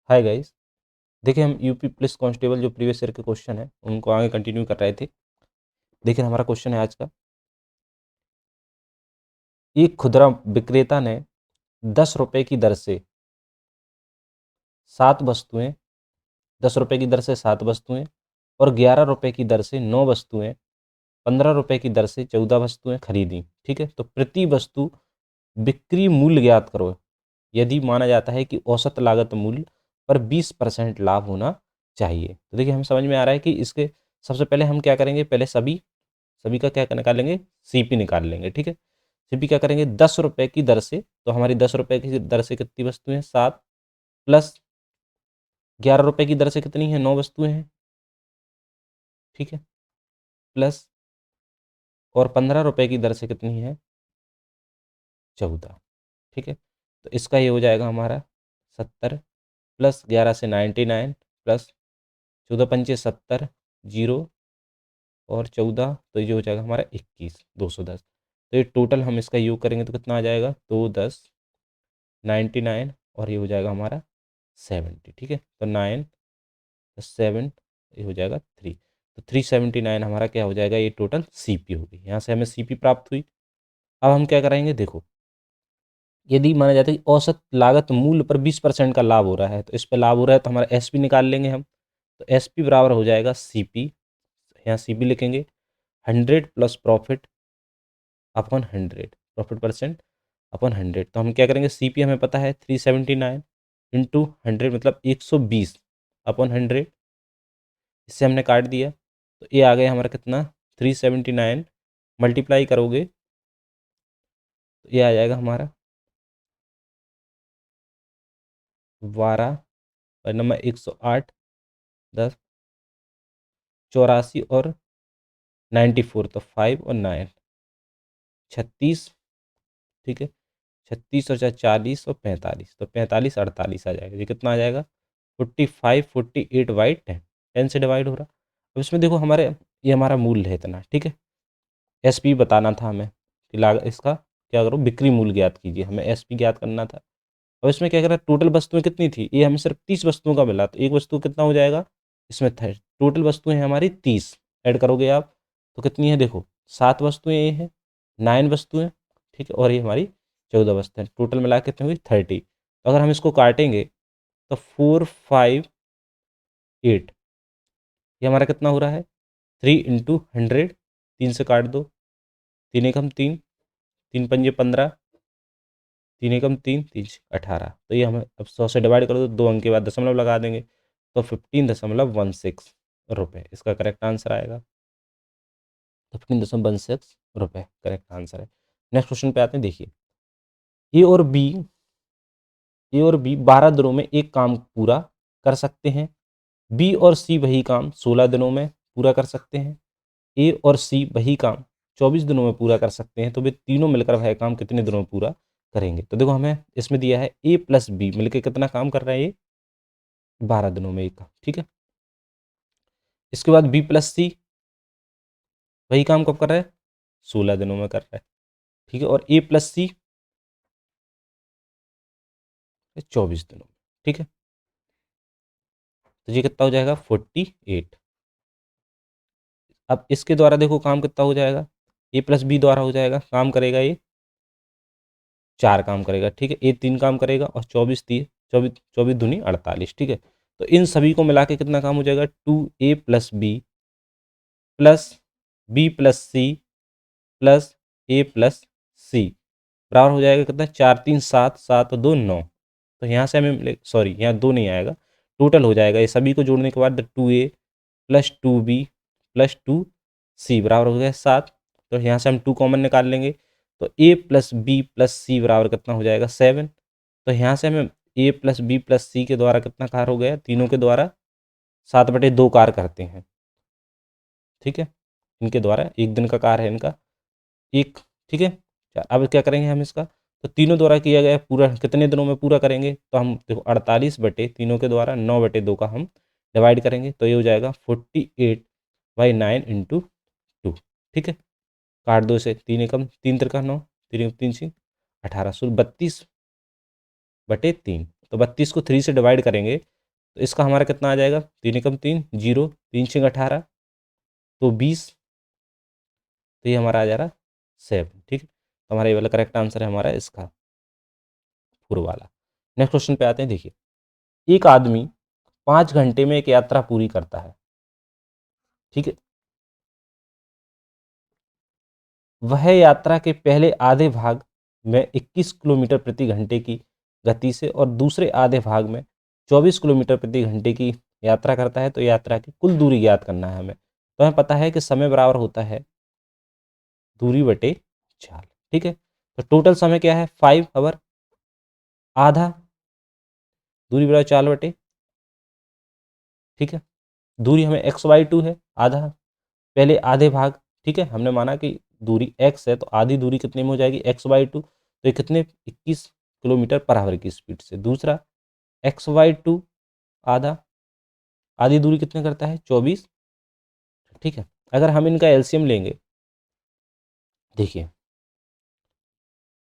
Hi guys, देखिए हम UP police constable जो प्रीवियस ईयर के क्वेश्चन है उनको आगे कंटिन्यू कर रहे थे। देखिए हमारा क्वेश्चन है आज का, एक खुदरा विक्रेता ने 10 रुपए की दर से 7 वस्तुएं 10 रुपए की दर से 7 वस्तुएं और 11 रुपए की दर से 9 वस्तुएं 15 रुपए की दर से 14 वस्तुएं खरीदी। ठीक है, तो प्रति वस्तु बिक्री मूल्य ज्ञात करो यदि माना जाता है कि औसत लागत मूल्य पर 20% लाभ होना चाहिए। तो देखिए हम समझ में आ रहा है कि इसके सबसे पहले हम क्या करेंगे, पहले सभी सभी का क्या निकाल लेंगे, सीपी निकाल लेंगे। ठीक है, सीपी क्या करेंगे, 10 रुपए की दर से, तो हमारी 10 रुपए की दर से कितनी वस्तुएं हैं, 7, प्लस 11 रुपए की दर से कितनी है, 9 वस्तुएं हैं। ठीक है, प्लस और 15 रुपए की दर से कितनी है, 14। ठीक है, तो इसका ये हो जाएगा हमारा 70, प्लस 11 से 99, प्लस 14×5 = 70, 0 और 14, तो ये हो जाएगा हमारा 21, 210। तो ये टोटल हम इसका योग करेंगे तो कितना आ जाएगा, 2, 10, 99 और ये हो जाएगा हमारा 70। ठीक है, तो 9 + 7 ये हो जाएगा 3, तो 379 हमारा क्या हो जाएगा, ये टोटल सीपी होगी। यहाँ से हमें सीपी प्राप्त हुई। अब हम क्या कराएंगे, देखो यदि माना जाता है कि औसत लागत मूल्य पर 20% का लाभ हो रहा है, तो इस पर लाभ हो रहा है तो हमारा एसपी निकाल लेंगे हम। तो एसपी बराबर हो जाएगा सीपी, यहाँ सीपी लिखेंगे 100 plus profit upon 100, profit percent upon 100। तो हम क्या करेंगे, सीपी हमें पता है 379 इंटू 100 मतलब 120 अपॉन 100, इससे हमने काट दिया तो ये आ गया हमारा कितना, 379 मल्टीप्लाई करोगे तो ये आ जाएगा हमारा 12 और नंबर 108, 10, 84 और 94, तो 5 और 9, 36। ठीक है, 36 और 40 और 45, तो 45, 48 आ जाएगा। ये कितना आ जाएगा, 45, 48/10, 10 से डिवाइड हो रहा। अब इसमें देखो हमारे ये हमारा मूल्य है इतना। ठीक है, एसपी बताना था हमें कि लाग इसका क्या करो, बिक्री मूल्य ज्ञात कीजिए, हमें एसपी ज्ञात करना था। अब इसमें क्या करा, टोटल वस्तुएं कितनी थी, ये हमें सिर्फ 30 वस्तुओं का मिला, तो एक वस्तु कितना हो जाएगा, इसमें था टोटल वस्तुएं हैं हमारी 30, ऐड करोगे आप तो कितनी है, देखो 7 वस्तुएं ये हैं, 9 वस्तुएं। ठीक है, और ये हमारी 14 वस्तुएं, टोटल मिला के कितनी हुई, 30। तो अगर हम इसको काटेंगे तो 4, 5, 8, ये हमारा कितना हो रहा है, 3 × 100, 3 से काट दो, 3 × 3, 3×5 = 15, 3 × 3, 3×18, तो ये हम अब 100 से डिवाइड कर दो, 2 अंक के बाद दशमलव लगा देंगे तो 15.16 रुपये इसका करेक्ट आंसर आएगा। तो 15.16 रुपये करेक्ट आंसर है। नेक्स्ट क्वेश्चन पे आते हैं। देखिए ए और बी ए और बी 12 दिनों में एक काम पूरा कर सकते हैं, बी और सी वही काम 16 दिनों में पूरा कर सकते हैं, ए और सी वही काम 24 दिनों में पूरा कर सकते हैं, तो वे तीनों मिलकर वह काम कितने दिनों में पूरा करेंगे। तो देखो हमें इसमें दिया है ए प्लस बी मिलकर कितना काम कर रहा है, ये 12 दिनों में एक काम। ठीक है, इसके बाद बी प्लस सी वही काम कब कर रहा है, 16 दिनों में कर रहा है। ठीक है, और ए प्लस सी 24 दिनों में। ठीक है, तो ये कितना हो जाएगा, 48। अब इसके द्वारा देखो काम कितना हो जाएगा, ए प्लस बी द्वारा हो जाएगा, काम करेगा ये 4 काम करेगा। ठीक है, ए 3 काम करेगा और 24 3 24 24 दूनी 48। ठीक है, तो इन सभी को मिला के कितना काम हो जाएगा, 2a plus b plus b plus c plus a plus c बराबर हो जाएगा कितना, 4 3 7 7 2 9। तो यहाँ से हमें सॉरी यहाँ 2 नहीं आएगा, टोटल हो जाएगा ये सभी को जोड़ने के बाद 2a plus 2b plus 2c बराबर हो गया 7। तो यहाँ से हम 2 कॉमन निकाल लेंगे तो a plus b plus c बराबर कितना हो जाएगा, 7। तो यहाँ से हमें a प्लस बी प्लस सी के द्वारा कितना कार्य हो गया, तीनों के द्वारा 7/2 कार्य करते हैं। ठीक है, इनके द्वारा एक दिन का कार्य है इनका एक। ठीक है, अब क्या करेंगे हम इसका, तो तीनों द्वारा किया गया पूरा कितने दिनों में पूरा करेंगे, तो हम देखो 48 बटे तीनों के द्वारा 9/2 का हम डिवाइड करेंगे तो ये हो जाएगा 48/9 इंटू 2। ठीक है, काट दो इसे, 3 एकम 3 त्रिका 9, 3 एकम 3 सी 18, 32/3। तो 32 को 3 से डिवाइड करेंगे तो इसका हमारा कितना आ जाएगा, 3 एकम 3 जीरो, 3 छः 18, तो 20, तो ये हमारा आ जा रहा 7। ठीक है, तो हमारा ये वाला करेक्ट आंसर है हमारा इसका पूर्व वाला। नेक्स्ट क्वेश्चन पे आते हैं। देखिए, एक आदमी 5 घंटे में एक यात्रा पूरी करता है। ठीक है, वह यात्रा के पहले आधे भाग में 21 किलोमीटर प्रति घंटे की गति से और दूसरे आधे भाग में 24 किलोमीटर प्रति घंटे की यात्रा करता है। तो यात्रा की कुल दूरी ज्ञात करना है हमें। तो हमें पता है कि समय बराबर होता है दूरी बटे चाल। ठीक है, तो टोटल समय क्या है 5 आवर, आधा दूरी बराबर चाल बटे, ठीक है, दूरी हमें x/2 है, आधा पहले आधे भाग। ठीक है, हमने माना कि दूरी x है तो आधी दूरी कितने में हो जाएगी x/2, तो ये कितने 21 किलोमीटर पर आवर की स्पीड से। दूसरा x/2 आधा, आधी दूरी कितने करता है 24। ठीक है, अगर हम इनका एलसीएम लेंगे, देखिए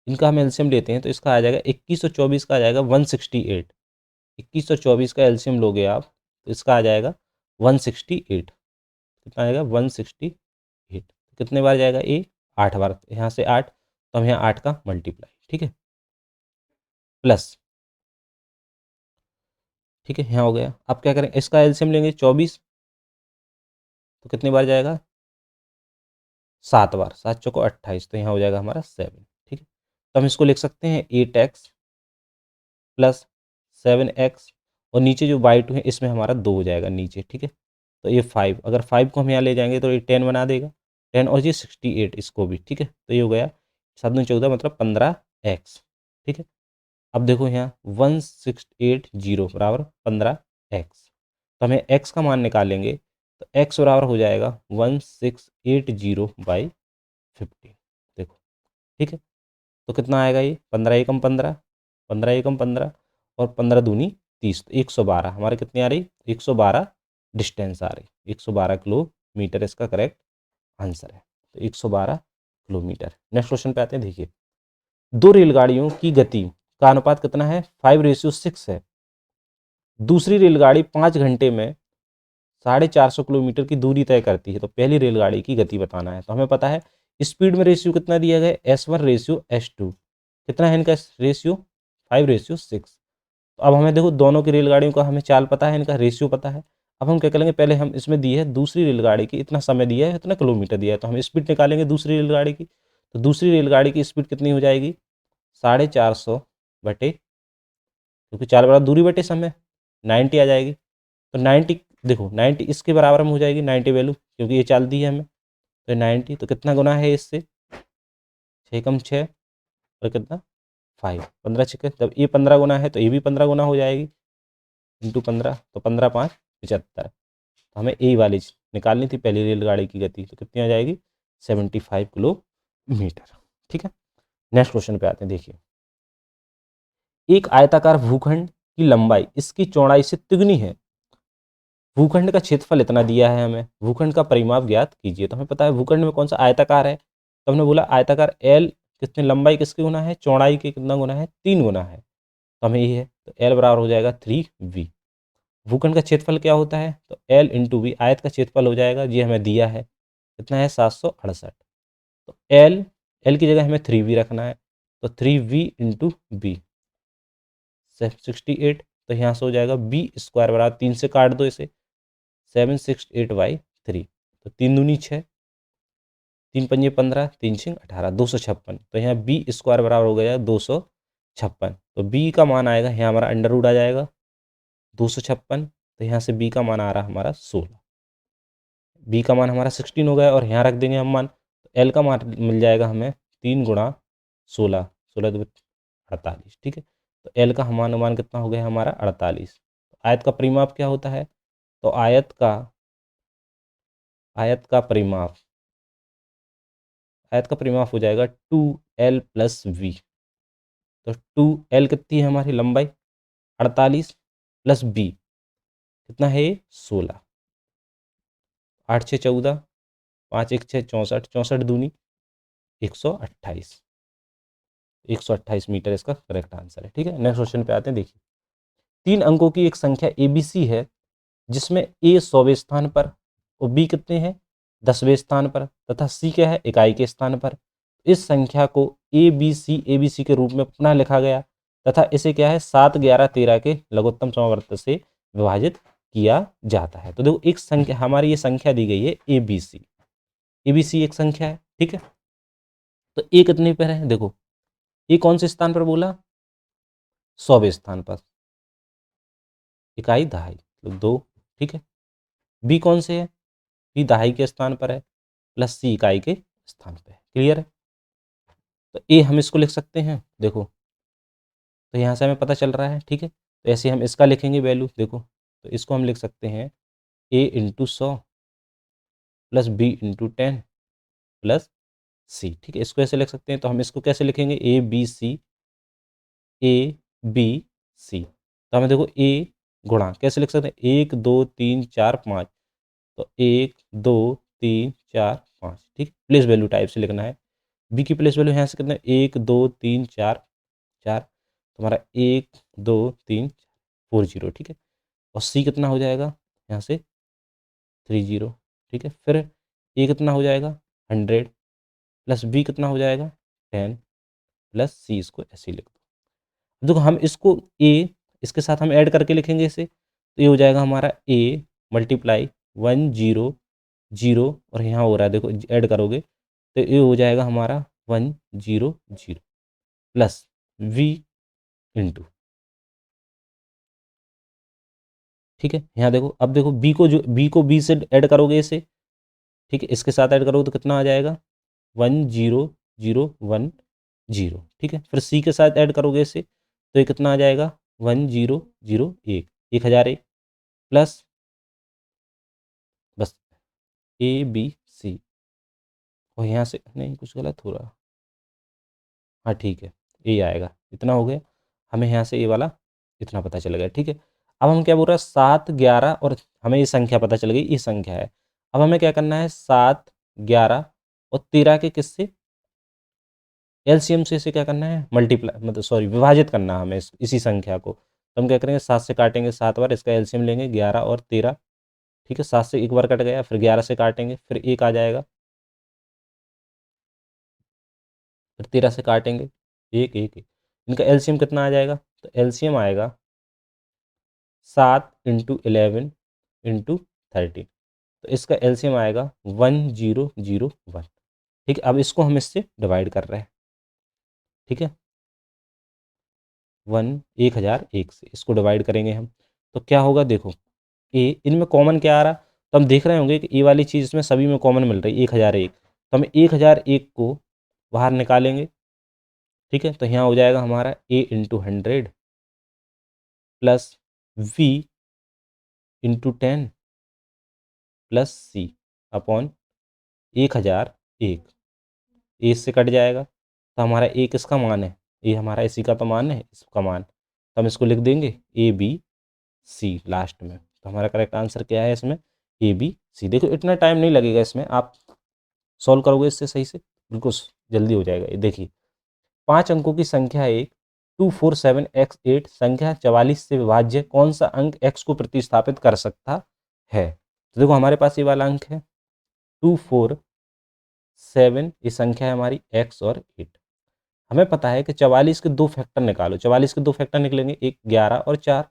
इनका हम एलसीएम लेते हैं तो इसका आ जाएगा 21 और 24 का आ जाएगा 168। 21 और 24 का एलसीएम लोगे आप तो इसका आ जाएगा 168। कितना आएगा 168। कितने बार जाएगा ए 8 बार, यहाँ से 8, तो हम यहाँ 8 का मल्टीप्लाई, ठीक है, प्लस, ठीक है, यहाँ हो गया। अब क्या करें, इसका एलसीएम लेंगे 24, तो कितनी बार जाएगा 7 बार, 7 चौको 28, तो यहाँ हो जाएगा हमारा 7। ठीक है, तो हम इसको लिख सकते हैं 8x प्लस 7x, और नीचे जो y2 है इसमें हमारा 2 हो जाएगा नीचे। ठीक है, तो ये 5, अगर 5 को हम यहाँ ले जाएंगे तो ये 10 बना देगा, 10 और ये 68 इसको भी। ठीक है, तो ये हो गया 7 दूनी 14 मतलब 15x। ठीक है, अब देखो यहाँ 1680 बराबर 15x, तो हमें x का मान निकालेंगे तो x बराबर हो जाएगा 1680/50। देखो, ठीक है, तो कितना आएगा ये 15 एकम 15, 15 एकम 15 और 15 दूनी 30, तो 112 हमारे कितनी आ रही 112 डिस्टेंस आ रही, 112 किलोमीटर इसका करेक्ट आंसर है। तो 112 किलोमीटर। नेक्स्ट क्वेश्चन पे आते हैं। देखिए, दो रेलगाड़ियों की गति का अनुपात कितना है 5:6 है। दूसरी रेलगाड़ी 5 घंटे में 450 किलोमीटर की दूरी तय करती है। तो पहली रेलगाड़ी की गति बताना है। तो हमें पता है स्पीड में रेशियो कितना दिया गया है S1:S2, कितना है इनका रेशियो 5:6। तो अब हमें देखो दोनों की रेलगाड़ियों का हमें चाल पता है, इनका रेशियो पता है। अब हम क्या करेंगे, पहले हम इसमें दी है दूसरी रेलगाड़ी की इतना समय दिया है, इतना किलोमीटर दिया है, तो हम स्पीड निकालेंगे दूसरी रेलगाड़ी की। तो दूसरी रेलगाड़ी की स्पीड कितनी हो जाएगी 450 बटे, क्योंकि चाल बराबर दूरी बटे समय 90 आ जाएगी। तो 90 देखो 90 इसके बराबर में हो जाएगी 90 वैल्यू, क्योंकि ये चाल दी है हमें। तो 90 तो कितना गुना है इससे 6 कम 6 और कितना 5, 15 6, जब ये 15 गुना है तो ये भी 15 गुना हो जाएगी इंटू 15, तो 15 5 75। तो हमें ए वाली निकालनी थी पहली रेलगाड़ी की गति, तो कितनी आ जाएगी 75 किलोमीटर। ठीक है, नेक्स्ट क्वेश्चन पे आते हैं। देखिए, एक आयताकार भूखंड की लंबाई इसकी चौड़ाई से तिगुनी है। भूखंड का क्षेत्रफल इतना दिया है हमें, भूखंड का परिमाप ज्ञात कीजिए। तो हमें पता है भूखंड में कौन सा आयताकार है, तो हमने बोला आयताकार एल कितने, लंबाई किसके गुना है चौड़ाई के कितना गुना है 3 गुना है, तो हमें ये है। तो एल बराबर हो जाएगा 3v। भूखंड का क्षेत्रफल क्या होता है, तो एल इंटू वी, आयत का क्षेत्रफल हो जाएगा, ये हमें दिया है कितना है 768। तो एल, एल की जगह हमें 3v रखना है, तो 3v इंटू बी 68, तो यहाँ से हो जाएगा बी स्क्वायर बराबर 3 से काट दो इसे 768/3, तो 3 दूनी 6, 3 पंजे 15, 3 छिंग 18, 256। तो यहाँ बी स्क्वायर बराबर हो गया 256। तो बी का मान आएगा यहाँ हमारा अंडर रूट आ जाएगा 256, तो यहाँ से बी का मान आ रहा हमारा 16, बी का मान हमारा 16 हो गया, और यहाँ रख देंगे हम मान। तो एल का मान मिल जाएगा हमें 3 गुणा 16, 16 दो 48। ठीक है, तो एल का हमारा मान कितना हो गया हमारा 48। आयत का परिमाप क्या होता है, तो आयत का परिमाप हो जाएगा 2l प्लस वी। तो 2l कितनी है हमारी लंबाई 48 प्लस बी कितना है 16, 8 6 14, 5 1 6 64, 64 दूनी 128, 128 मीटर इसका करेक्ट आंसर है। ठीक है, नेक्स्ट क्वेश्चन पे आते हैं। देखिए, 3 अंकों की एक संख्या ABC है जिसमें A 100वें स्थान पर और B कितने हैं 10वें स्थान पर तथा C क्या है इकाई के स्थान पर। इस संख्या को ABC के रूप में पुनः लिखा गया तथा इसे क्या है 7, 11, 13 के लघुत्तम समवर्त से विभाजित किया जाता है। तो देखो एक संख्या हमारी ये संख्या दी गई है ABC एक संख्या है, ठीक है। तो ए कितने पर है देखो, ए कौन से स्थान पर बोला 100वें स्थान पर, इकाई दहाई तो 2, ठीक है। बी कौन से है, बी दहाई के स्थान पर है प्लस सी इकाई के स्थान पर है, क्लियर है। तो ए हम इसको लिख सकते हैं देखो, तो यहाँ से हमें पता चल रहा है, ठीक है। तो ऐसे हम इसका लिखेंगे वैल्यू देखो, तो इसको हम लिख सकते हैं a into 100 plus b into 10 plus c, ठीक है। इसको ऐसे लिख सकते हैं, तो हम इसको कैसे लिखेंगे ए बी सी, तो हमें देखो ए गुणा कैसे लिख सकते हैं 1 2 3 4 5, तो 1 2 3 4 5, ठीक। प्लेस वैल्यू टाइप से लिखना है। बी की प्लेस वैल्यू यहाँ से कितना है 1 2 3 4 4, तुम्हारा 1 2 3 4 0, ठीक है। और सी कितना हो जाएगा यहाँ से 3 0, ठीक है। फिर ए कितना हो जाएगा 100 प्लस बी कितना हो जाएगा 10 प्लस सी, इसको ऐसे ही लिख दो। देखो हम इसको ए इसके साथ हम ऐड करके लिखेंगे इसे, तो ये हो जाएगा हमारा ए मल्टीप्लाई 1 0 0 और यहाँ हो रहा है देखो ऐड करोगे तो ये हो जाएगा हमारा 1 0 0 प्लस वी इंटू, ठीक है। यहाँ देखो अब देखो बी को बी से ऐड करोगे इसे, ठीक है, इसके साथ ऐड करोगे तो कितना आ जाएगा 1 0 0 1 0, ठीक है। फिर सी के साथ ऐड करोगे इसे तो ये कितना आ जाएगा 1 0 0 1 1001 प्लस बस ABC, और यहाँ से नहीं कुछ गलत हो रहा, हाँ ठीक है ये आएगा, इतना हो गया। हमें यहाँ से ये वाला इतना पता चल गया, ठीक है। अब हम क्या बोल रहे हैं 7 11 और हमें ये संख्या पता चल गई, ये संख्या है। अब हमें क्या करना है 7 11 और 13 के किससे एलसीएम से इसे क्या करना है मल्टीप्लाई मतलब सॉरी विभाजित करना है हमें इसी संख्या को। तो हम क्या करेंगे 7 से काटेंगे 7 बार, इसका एलसीएम लेंगे 11 और 13, ठीक है। 7 से एक बार कट गया, फिर 11 से काटेंगे, फिर 1 आ जाएगा, फिर 13 से काटेंगे 1 1 1, इनका एलसीएम कितना आ जाएगा, तो एलसीएम आएगा 7 इंटू 11 इंटू 13, तो इसका एलसीएम आएगा 1001, ठीक है। अब इसको हम इससे डिवाइड कर रहे हैं, ठीक है, 1001 से इसको डिवाइड करेंगे हम, तो क्या होगा देखो ए इनमें कॉमन क्या आ रहा, तो हम देख रहे होंगे कि ए वाली चीज़ इसमें सभी में कॉमन मिल रही है 1001, तो हम 1001 को बाहर निकालेंगे, ठीक है। तो यहाँ हो जाएगा हमारा a into 100 plus b into 10 plus c upon 1001, a से कट जाएगा, तो हमारा ए किसका मान है, ए हमारा इसी का तो मान है, इसका मान, तो हम इसको लिख देंगे ABC लास्ट में। तो हमारा करेक्ट आंसर क्या है इसमें ABC। देखो इतना टाइम नहीं लगेगा इसमें, आप सॉल्व करोगे इससे सही से बिल्कुल जल्दी हो जाएगा। ये देखिए 5 अंकों की संख्या एक 247x8 संख्या 44 से विभाज्य कौन सा अंक x को प्रतिस्थापित कर सकता है। तो देखो हमारे पास ये वाला अंक है 247, ये संख्या है हमारी x और 8। हमें पता है कि 44 के दो फैक्टर निकालो, 44 के दो फैक्टर निकलेंगे, एक 11 और 4,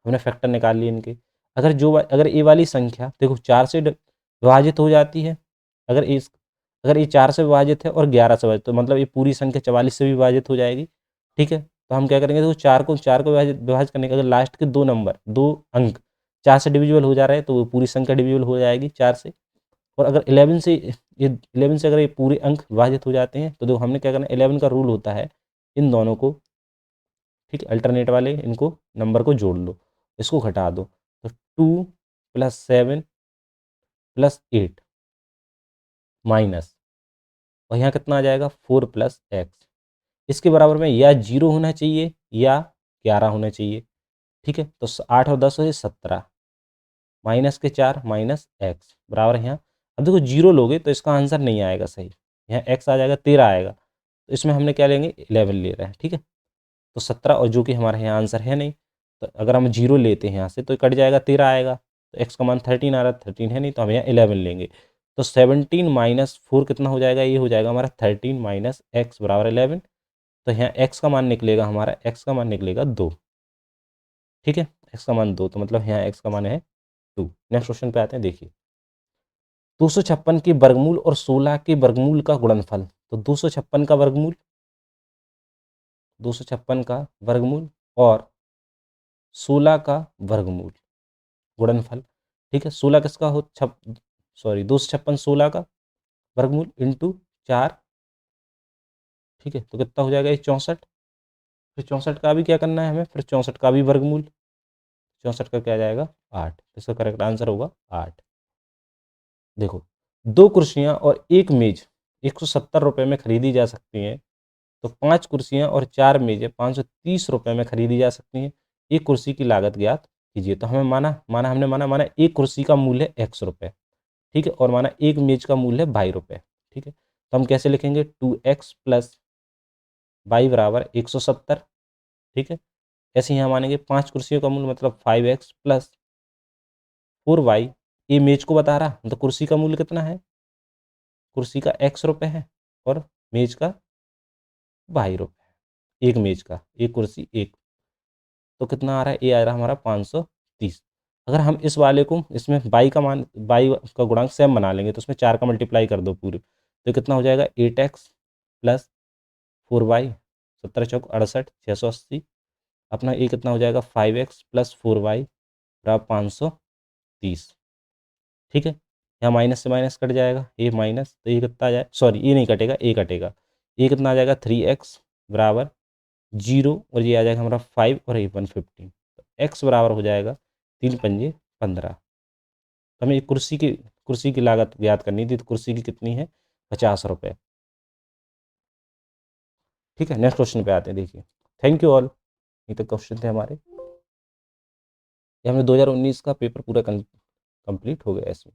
हमने फैक्टर निकाल लिए इनके। अगर ये वाली संख्या देखो 4 से विभाजित हो जाती है, अगर ये 4 से विभाजित है और 11 से विभाजित, तो मतलब ये पूरी संख्या 44 से भी विभाजित हो जाएगी, ठीक है। तो हम क्या करेंगे देखो 4 को विभाजित करने के अगर लास्ट के दो नंबर 2 अंक 4 से डिविजिबल हो जा रहे हैं तो वो पूरी संख्या डिविजिबल हो जाएगी 4 से। और अगर 11 से अगर ये पूरे अंक विभाजित हो जाते हैं तो देखो हमने क्या करना है 11 का रूल होता है इन दोनों को, ठीक है, अल्टरनेट वाले इनको नंबर को जोड़ लो, इसको घटा दो, तो 2 प्लस 7 प्लस 8 माइनस, और यहाँ कितना आ जाएगा 4 प्लस एक्स, इसके बराबर में या 0 होना चाहिए या 11 होना चाहिए, ठीक है। तो 8 और 10 हो जाए 17 माइनस के 4 माइनस एक्स बराबर यहाँ, अब देखो 0 लोगे तो इसका आंसर नहीं आएगा सही, यहाँ एक्स आ जाएगा 13 आएगा, तो इसमें हमने क्या लेंगे 11 ले रहे हैं, ठीक है। तो 17 और जो कि हमारे यहाँ आंसर है नहीं, तो अगर हम 0 लेते हैं यहाँ से तो कट जाएगा, 13 आएगा। तो x का मान 13 आ रहा है, 13 है नहीं तो हम यहाँ 11 लेंगे। तो 17 माइनस 4 कितना हो जाएगा, ये हो जाएगा हमारा 13 माइनस एक्स बराबर 11। तो यहाँ x का मान निकलेगा हमारा, x का मान निकलेगा 2। ठीक है, x का मान 2, तो मतलब यहाँ x का मान है 2। नेक्स्ट क्वेश्चन पे आते हैं, देखिए 256 के वर्गमूल और 16 के वर्गमूल का गुणनफल। तो 256 का वर्गमूल, 256 का वर्गमूल और 16 का वर्गमूल गुणनफल। ठीक है, 16 किसका हो, 256 16 का वर्गमूल इंटू 4। ठीक है, तो कितना हो जाएगा ये 64। फिर 64 का भी क्या करना है हमें, फिर 64 का भी वर्गमूल, 64 का क्या जाएगा 8। इसका करेक्ट आंसर होगा 8। देखो, 2 कुर्सियां और एक मेज 170 रुपये में खरीदी जा सकती हैं। तो 5 कुर्सियां और 4 मेजें 530 रुपये में खरीदी जा सकती हैं। एक कुर्सी की लागत ज्ञात कीजिए। तो हमें माना एक कुर्सी का मूल्य है x रुपये। ठीक है, और माना एक मेज का मूल्य है 22 रुपये। ठीक है, तो हम कैसे लिखेंगे, 2x प्लस वाई बराबर 170। ठीक है, ऐसे यहाँ मानेंगे 5 कुर्सियों का मूल्य मतलब 5x प्लस 4y। ये मेज को बता रहा, तो कुर्सी का मूल्य कितना है, कुर्सी का x रुपये है और मेज का 22 रुपये। एक मेज का, एक कुर्सी एक, तो कितना आ रहा है, ये आ रहा है हमारा 530। अगर हम इस वाले को, इसमें बाई का मान, बाई का गुणांक सेम बना लेंगे तो उसमें 4 का मल्टीप्लाई कर दो पूरे, तो कितना हो जाएगा 8x प्लस 4y, 17 चौक 68, 680। अपना ये कितना हो जाएगा 5x प्लस 4y बराबर 530। ठीक है, यहाँ माइनस से माइनस कट जाएगा, ये माइनस, तो ये कितना आ जाए, सॉरी ये नहीं कटेगा, ये कटेगा। ये कितना आ जाएगा 3x बराबर 0, और ये आ जाएगा हमारा 5 और ये 115। तो x बराबर हो जाएगा 3 पंजे 15। तो हमें कुर्सी की लागत ज्ञात करनी थी, तो कुर्सी की कितनी है 50 रुपये। ठीक है, नेक्स्ट क्वेश्चन पे आते हैं, देखिए। थैंक यू ऑल, ये तो क्वेश्चन थे हमारे। ये हमने 2019 का पेपर पूरा कंप्लीट हो गया इसमें।